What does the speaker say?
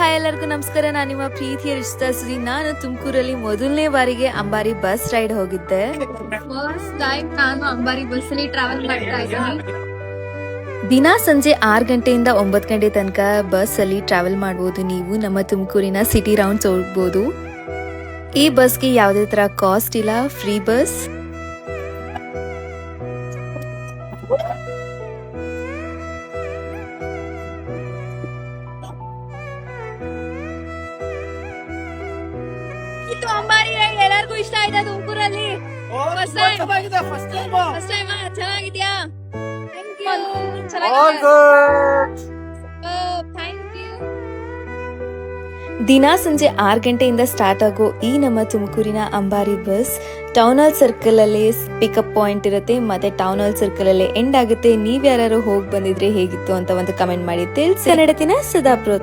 Hi ಎಲ್ಲರಿಗೂ ನಮಸ್ಕಾರ. ನಾನು ನಿಮ್ಮ ಪ್ರೀತಿಯ ರಿಶ್ತಾ ಸುದಿ. ನಾನು ತುಮಕೂರಲ್ಲಿ ಮೊದಲನೇ ಬಾರಿಗೆ ಅಂಬಾರಿ ಬಸ್ ರೈಡ್ ಹೋಗಿದ್ದೆ. ಫಸ್ಟ್ ಟೈಮ್ ನಾನು ಅಂಬಾರಿ ಬಸ್ ಅಲ್ಲಿ ಟ್ರಾವೆಲ್ ಮಾಡ್ತಾ ಇದ್ದೀನಿ. ದಿನ ಸಂಜೆ 6 ಗಂಟೆಯಿಂದ 9 ಗಂಟೆ ತನಕ ಬಸ್ ಅಲ್ಲಿ ಟ್ರಾವೆಲ್ ಮಾಡಬಹುದು. ನೀವು ನಮ್ಮ ತುಮಕೂರಿನ ಸಿಟಿ ರೌಂಡ್ಸ್ ಹೋಗ್ಬೋದು. ಈ ಬಸ್ಗೆ ಯಾವುದೇ ತರ ಕಾಸ್ಟ್ ಇಲ್ಲ, ಫ್ರೀ ಬಸ್. ಇದು ಅಂಬಾರಿ ರೈಡ್ ಎಲ್ಲರಿಗೂ ಇಷ್ಟ ಆಯ್ತಾ ತುಮಕೂರಲ್ಲಿ? ಫಸ್ಟ್ ಟೈಮ್ ಚೆನ್ನಾಗಿದ್ಯಾ? Thank you. ದಿನ ಸಂಜೆ 6 ಗಂಟೆಯಿಂದ ಸ್ಟಾರ್ಟ್ ಆಗೋ ಈ ನಮ್ಮ ತುಮಕೂರಿನ ಅಂಬಾರಿ ಬಸ್ ಟೌನ್ ಹಾಲ್ ಸರ್ಕಲ್ ಅಲ್ಲಿ ಪಿಕಪ್ ಪಾಯಿಂಟ್ ಇರುತ್ತೆ, ಮತ್ತೆ ಟೌನ್ ಹಾಲ್ ಸರ್ಕಲ್ ಅಲ್ಲಿ ಎಂಡ್ ಆಗುತ್ತೆ. ನೀವ್ ಯಾರು ಹೋಗಿ ಬಂದಿದ್ರೆ ಹೇಗಿತ್ತು ಅಂತ ಒಂದು ಕಮೆಂಟ್ ಮಾಡಿ ತಿಳಿಸಿ. ಕನ್ನಡತಿನ ಸದಾಪುರ.